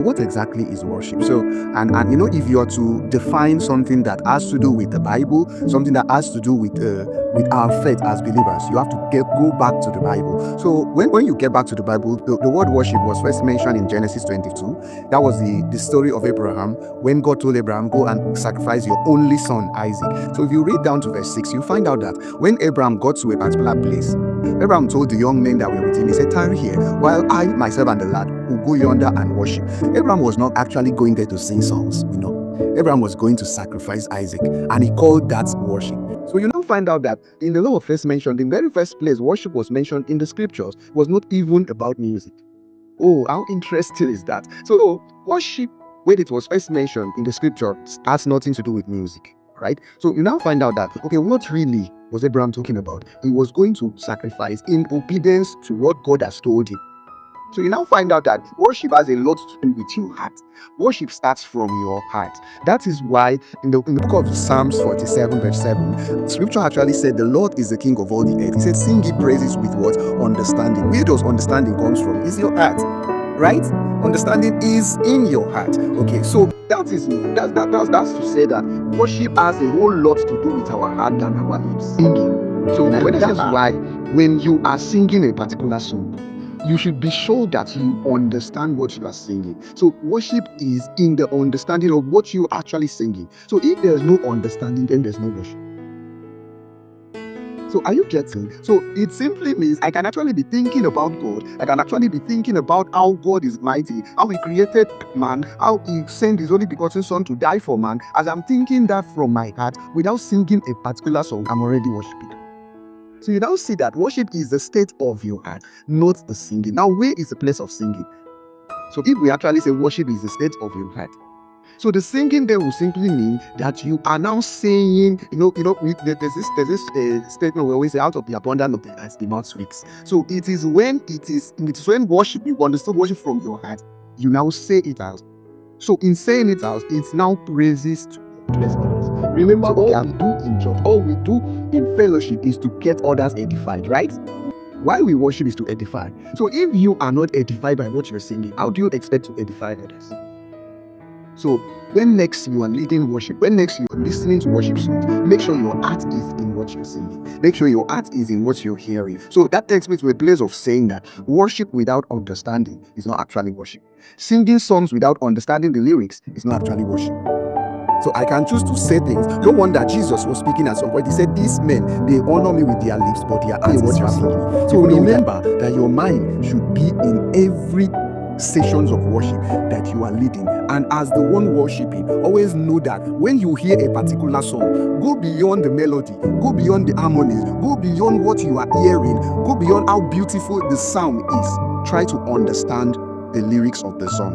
What exactly is worship? So, and if you are to define something that has to do with the Bible, something that has to do with our faith as believers, you have to go back to the Bible. So when you get back to the Bible, the word worship was first mentioned in Genesis 22. That was the story of Abraham, when God told Abraham, go and sacrifice your only son Isaac. So if you read down to verse 6, you find out that when Abraham got to a particular place, Abraham told the young men that were with him, he said, tarry here, while I, myself, and the lad will go yonder and worship. Abraham was not actually going there to sing songs, Abraham was going to sacrifice Isaac, and he called that worship. So you now find out that in the law of first mentioned, in the very first place, worship was mentioned in the scriptures, was not even about music. Oh, how interesting is that? So worship, when it was first mentioned in the scripture, has nothing to do with music, right? So you now find out that, okay, what really was Abraham talking about? He was going to sacrifice in obedience to what God has told him. So you now find out that worship has a lot to do with your heart. Worship starts from your heart. That is why in the book of Psalms 47 verse 7, scripture actually said the Lord is the king of all the earth. He said, sing ye praises with what? Understanding. Where does understanding comes from? Is your heart, right? Understanding is in your heart. Okay, so that's to say that worship has a whole lot to do with our heart than our lips. Singing. So that's why when you are singing a particular song, you should be sure that you understand what you are singing. So worship is in the understanding of what you are actually singing. So if there's no understanding, then there's no worship. So are you getting? So it simply means I can actually be thinking about God. I can actually be thinking about how God is mighty, how he created man, how he sent his only begotten son to die for man. As I'm thinking that from my heart, without singing a particular song, I'm already worshiping. So you now see that worship is the state of your heart, not the singing. Now, where is the place of singing? So if we actually say worship is the state of your heart, so the singing there will simply mean that you are now saying, there's this statement we always say, out of the abundance of the heart, the mouth speaks. So it is when worship, you understand worship from your heart, you now say it out. So in saying it out, it's now praises to bless others. Remember, all we do in church, all we do in fellowship is to get others edified, right? Why we worship is to edify. So if you are not edified by what you're singing, how do you expect to edify others? So when next you are leading worship, when next you are listening to worship songs, make sure your heart is in what you're singing. Make sure your heart is in what you're hearing. So that takes me to a place of saying that worship without understanding is not actually worship. Singing songs without understanding the lyrics is not actually worship. So I can choose to say things. No wonder Jesus was speaking at some point. He said, these men, they honor me with their lips, but their heart is far from me. So remember that your mind should be in every sessions of worship that you are leading. And as the one worshiping, always know that when you hear a particular song, go beyond the melody, go beyond the harmonies, go beyond what you are hearing, go beyond how beautiful the sound is. Try to understand the lyrics of the song.